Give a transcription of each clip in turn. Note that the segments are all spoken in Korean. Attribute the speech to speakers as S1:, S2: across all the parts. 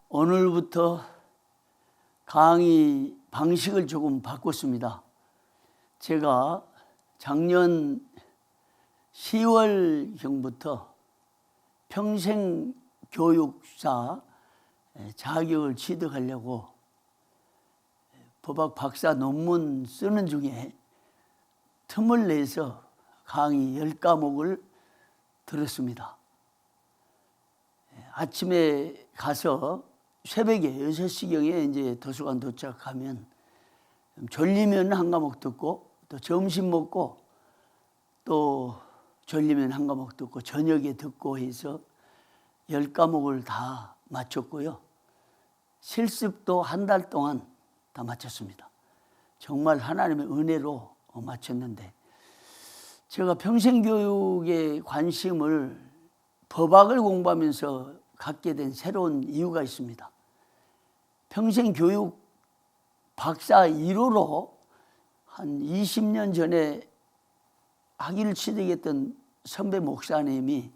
S1: 오늘부터 강의 방식을 조금 바꿨습니다. 제가 작년 10월경부터 평생교육사 자격을 취득하려고 법학 박사 논문 쓰는 중에 틈을 내서 강의 10과목을 들었습니다. 아침에 가서 새벽에 6시경에 이제 도서관 도착하면 졸리면 한 과목 듣고, 또 점심 먹고 또 졸리면 한 과목 듣고, 저녁에 듣고 해서 10과목을 다 마쳤고요. 실습도 한 달 동안 다 마쳤습니다. 정말 하나님의 은혜로 마쳤는데, 제가 평생교육에 관심을 법학을 공부하면서 갖게 된 새로운 이유가 있습니다. 평생교육 박사 1호로 한 20년 전에 학위를 취득했던 선배 목사님이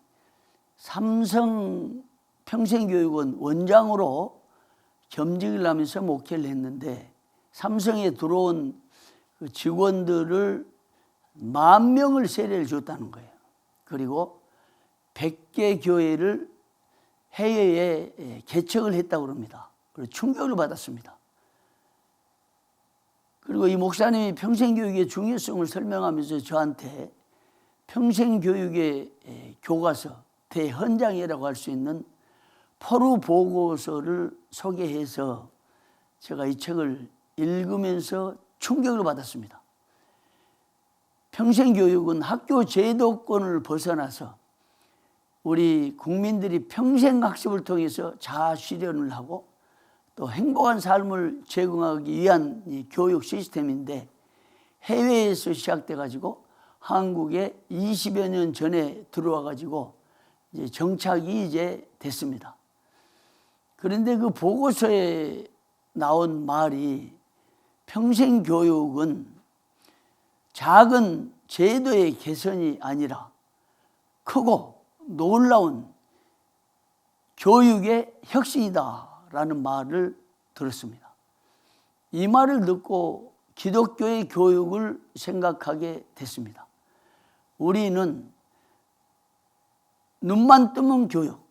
S1: 삼성 평생교육원 원장으로 겸직을 하면서 목회를 했는데, 삼성에 들어온 그 직원들을 10,000명을 세례를 줬다는 거예요. 그리고 100개 교회를 해외에 개척을 했다고 합니다. 그리고 충격을 받았습니다. 그리고 이 목사님이 평생교육의 중요성을 설명하면서 저한테 평생교육의 교과서, 대헌장이라고 할 수 있는 포로 보고서를 소개해서 제가 이 책을 읽으면서 충격을 받았습니다. 평생교육은 학교 제도권을 벗어나서 우리 국민들이 평생학습을 통해서 자아실현을 하고 또 행복한 삶을 제공하기 위한 이 교육 시스템인데, 해외에서 시작돼 가지고 한국에 20여 년 전에 들어와 가지고 이제 정착이 이제 됐습니다. 그런데 그 보고서에 나온 말이, 평생교육은 작은 제도의 개선이 아니라 크고 놀라운 교육의 혁신이다라는 말을 들었습니다. 이 말을 듣고 기독교의 교육을 생각하게 됐습니다. 우리는 눈만 뜨면 교육,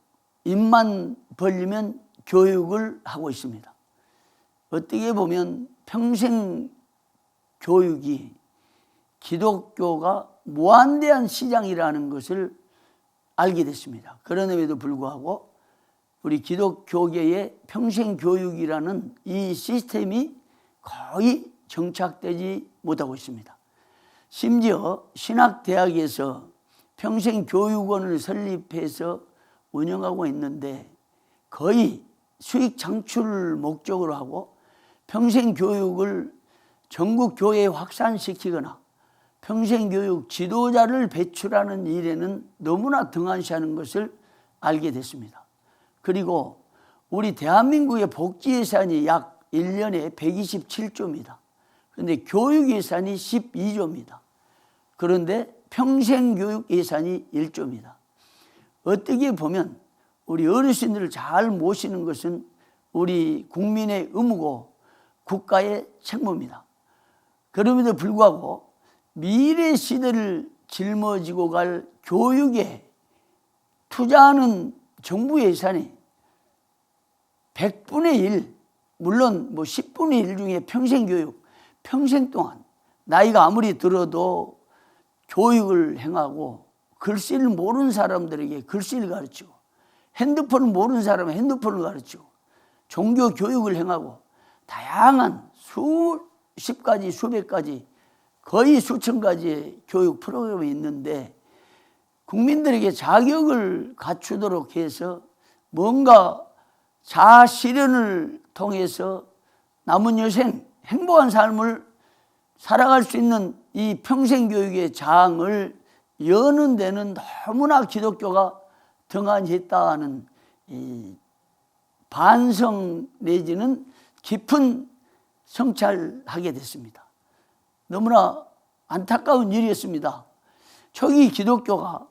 S1: 입만 벌리면 교육을 하고 있습니다. 어떻게 보면 평생 교육이 기독교가 무한대한 시장이라는 것을 알게 됐습니다. 그럼에도 불구하고 우리 기독교계의 평생교육이라는 이 시스템이 거의 정착되지 못하고 있습니다. 심지어 신학대학에서 평생교육원을 설립해서 운영하고 있는데, 거의 수익 창출을 목적으로 하고 평생교육을 전국 교회에 확산시키거나 평생교육 지도자를 배출하는 일에는 너무나 등한시하는 것을 알게 됐습니다. 그리고 우리 대한민국의 복지 예산이 약 1년에 127조입니다. 그런데 교육 예산이 12조입니다. 그런데 평생교육 예산이 1조입니다. 어떻게 보면 우리 어르신들을 잘 모시는 것은 우리 국민의 의무고 국가의 책무입니다. 그럼에도 불구하고 미래 시대를 짊어지고 갈 교육에 투자하는 정부 예산이 100분의 1, 물론 10분의 1 중에 평생교육, 평생 동안 나이가 아무리 들어도 교육을 행하고, 글씨를 모르는 사람들에게 글씨를 가르치고, 핸드폰을 모르는 사람은 핸드폰을 가르치고, 종교 교육을 행하고, 다양한 수십 가지, 수백 가지, 거의 수천 가지의 교육 프로그램이 있는데, 국민들에게 자격을 갖추도록 해서 뭔가 자아실현을 통해서 남은 여생 행복한 삶을 살아갈 수 있는 이 평생교육의 장을 여는 데는 너무나 기독교가 등한시했다는 이 반성 내지는 깊은 성찰하게 됐습니다. 너무나 안타까운 일이었습니다. 초기 기독교가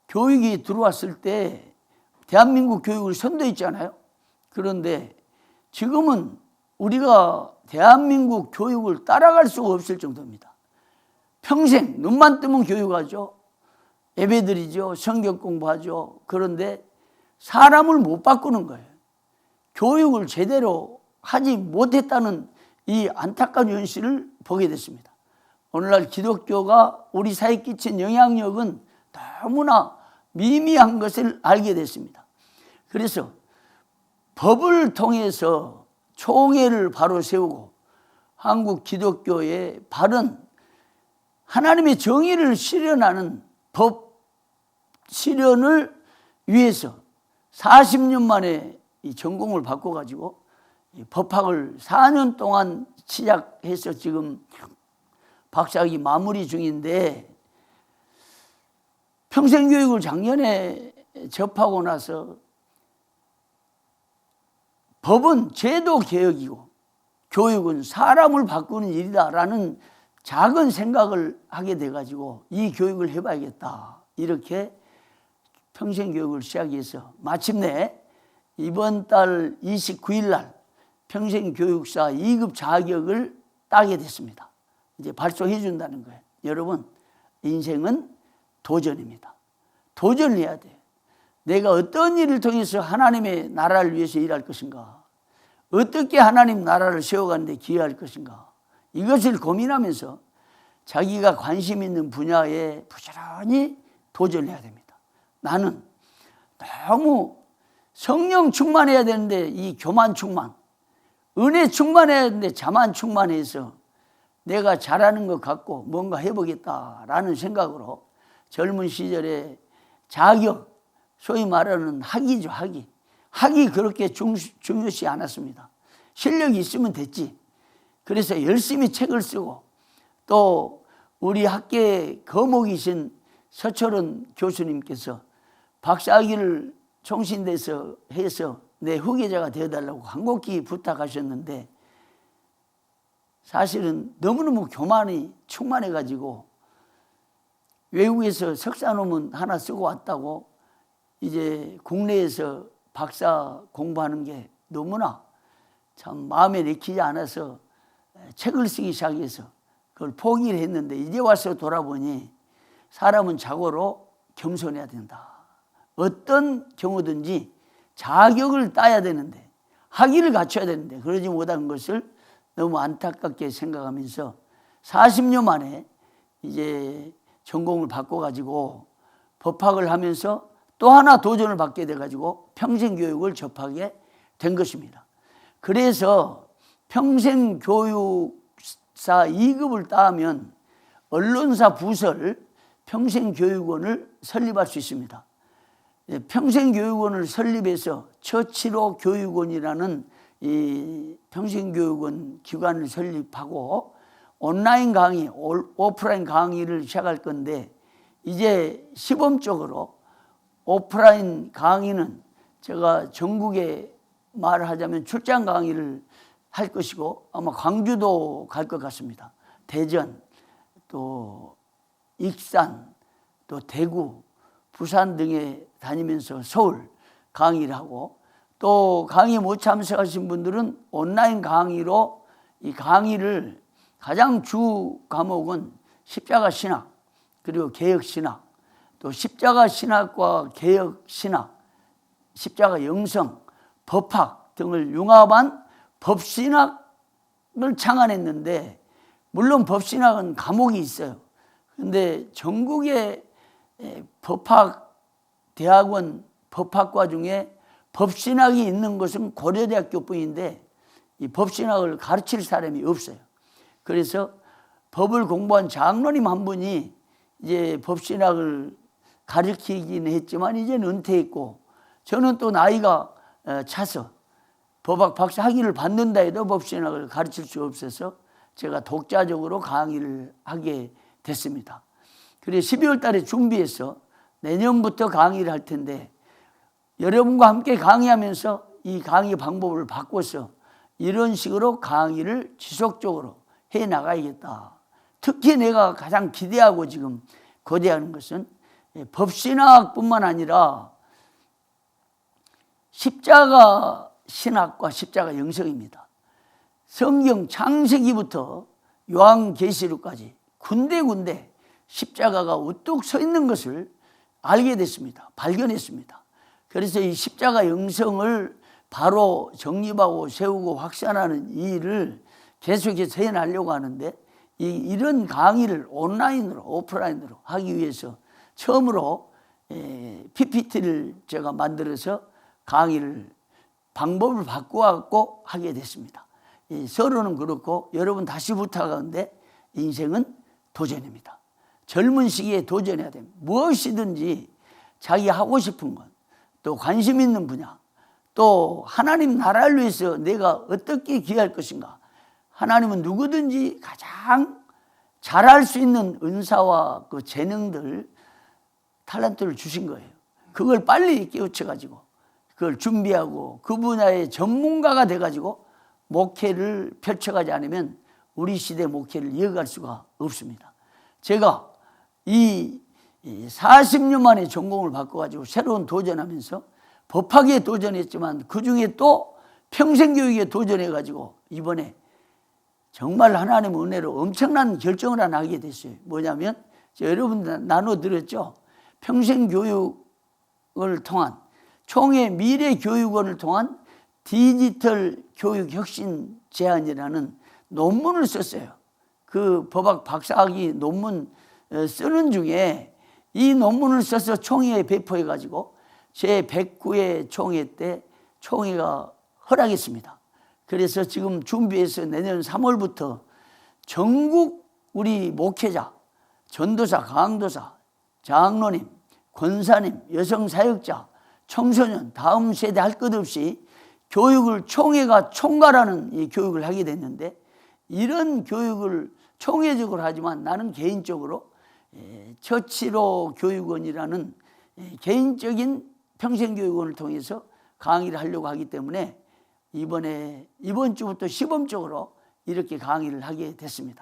S1: 교육이 들어왔을 때 대한민국 교육을 선도했잖아요. 그런데 지금은 우리가 대한민국 교육을 따라갈 수가 없을 정도입니다. 평생 눈만 뜨면 교육하죠. 예배드리죠. 성경 공부하죠. 그런데 사람을 못 바꾸는 거예요. 교육을 제대로 하지 못했다는 이 안타까운 현실을 보게 됐습니다. 오늘날 기독교가 우리 사회에 끼친 영향력은 너무나 미미한 것을 알게 됐습니다. 그래서 법을 통해서 총회를 바로 세우고 한국 기독교의 바른 하나님의 정의를 실현하는 법 실현을 위해서 40년 만에 이 전공을 바꿔가지고 법학을 4년 동안 시작해서 지금 박사학위 마무리 중인데, 평생교육을 작년에 접하고 나서 법은 제도 개혁이고 교육은 사람을 바꾸는 일이다라는 작은 생각을 하게 돼가지고 이 교육을 해봐야겠다, 이렇게 평생교육을 시작해서 마침내 이번 달 29일 날 평생교육사 2급 자격을 따게 됐습니다. 이제 발송해 준다는 거예요. 여러분, 인생은 도전입니다. 도전을 해야 돼요. 내가 어떤 일을 통해서 하나님의 나라를 위해서 일할 것인가, 어떻게 하나님 나라를 세워가는데 기여할 것인가, 이것을 고민하면서 자기가 관심 있는 분야에 부지런히 도전해야 됩니다. 나는 너무 성령 충만해야 되는데 이 교만 충만, 은혜 충만해야 되는데 자만 충만해서 내가 잘하는 것 같고 뭔가 해보겠다라는 생각으로 젊은 시절에 자격, 소위 말하는 학위죠, 학위. 학위 그렇게 중요시 않았습니다. 실력이 있으면 됐지. 그래서 열심히 책을 쓰고, 또 우리 학계의 거목이신 서철원 교수님께서 박사학위를 총신대에서 해서 내 후계자가 되어달라고 간곡히 부탁하셨는데, 사실은 너무너무 교만이 충만해가지고 외국에서 석사 논문 하나 쓰고 왔다고 이제 국내에서 박사 공부하는 게 너무나 참 마음에 내키지 않아서 책을 쓰기 시작해서 그걸 포기를 했는데, 이제 와서 돌아보니 사람은 자고로 겸손해야 된다. 어떤 경우든지 자격을 따야 되는데, 학위를 갖춰야 되는데 그러지 못한 것을 너무 안타깝게 생각하면서 40년 만에 이제 전공을 바꿔가지고 법학을 하면서 또 하나 도전을 받게 돼가지고 평생교육을 접하게 된 것입니다. 그래서 평생교육사 2급을 따면 언론사 부설 평생교육원을 설립할 수 있습니다. 평생교육원을 설립해서 처치로 교육원이라는 이 평생교육원 기관을 설립하고 온라인 강의, 오프라인 강의를 시작할 건데, 이제 시범적으로 오프라인 강의는 제가 전국에 말하자면 출장 강의를 할 것이고 아마 광주도 갈 것 같습니다. 대전, 또 익산, 또 대구, 부산 등에 다니면서 서울 강의를 하고, 또 강의 못 참석하신 분들은 온라인 강의로 이 강의를, 가장 주 과목은 십자가 신학, 그리고 개혁 신학, 또 십자가 신학과 개혁 신학, 십자가 영성, 법학 등을 융합한 법신학을 창안했는데, 물론 법신학은 과목이 있어요. 그런데 전국의 법학 대학원 법학과 중에 법신학이 있는 것은 고려대학교뿐인데 이 법신학을 가르칠 사람이 없어요. 그래서 법을 공부한 장로님 한 분이 이제 법신학을 가르치기는 했지만 이제는 은퇴했고, 저는 또 나이가 차서 법학 박사 학위를 받는다 해도 법신학을 가르칠 수 없어서 제가 독자적으로 강의를 하게 됐습니다. 그래서 12월 달에 준비해서 내년부터 강의를 할 텐데, 여러분과 함께 강의하면서 이 강의 방법을 바꿔서 이런 식으로 강의를 지속적으로 해 나가야겠다. 특히 내가 가장 기대하고 지금 거대하는 것은 법신학뿐만 아니라 십자가 신학과 십자가 영성입니다. 성경 창세기부터 요한계시록까지 군데군데 십자가가 우뚝 서 있는 것을 알게 됐습니다. 발견했습니다. 그래서 이 십자가 영성을 바로 정립하고 세우고 확산하는 이 일을 계속해서 해나가려고 하는데 이런 강의를 온라인으로 오프라인으로 하기 위해서 처음으로 PPT를 제가 만들어서 강의를 방법을 바꾸어갖고 하게 됐습니다. 서로는 그렇고 여러분 다시 부탁하는데 인생은 도전입니다. 젊은 시기에 도전해야 됩니다. 무엇이든지 자기 하고 싶은 것, 또 관심 있는 분야, 또 하나님 나라를 위해서 내가 어떻게 기할 것인가. 하나님은 누구든지 가장 잘할 수 있는 은사와 그 재능들, 탤런트를 주신 거예요. 그걸 빨리 깨우쳐가지고 그걸 준비하고 그 분야의 전문가가 돼가지고 목회를 펼쳐가지 않으면 우리 시대 목회를 이어갈 수가 없습니다. 제가 이 40년 만에 전공을 바꿔가지고 새로운 도전하면서 법학에 도전했지만 그중에 또 평생교육에 도전해가지고 이번에 정말 하나님의 은혜로 엄청난 결정을 하나 하게 됐어요. 뭐냐면 여러분 나눠드렸죠. 평생교육을 통한 총회 미래교육원을 통한 디지털 교육 혁신 제안이라는 논문을 썼어요. 그 법학 박사학위 논문 쓰는 중에 이 논문을 써서 총회에 배포해가지고 제 109회 총회 때 총회가 허락했습니다. 그래서 지금 준비해서 내년 3월부터 전국 우리 목회자, 전도사, 강도사, 장로님, 권사님, 여성사역자, 청소년, 다음 세대 할 것 없이 교육을 총회가 총괄하는 이 교육을 하게 됐는데 이런 교육을 총회적으로 하지만 나는 개인적으로 처치로 교육원이라는 개인적인 평생교육원을 통해서 강의를 하려고 하기 때문에 이번 주부터 시범적으로 이렇게 강의를 하게 됐습니다.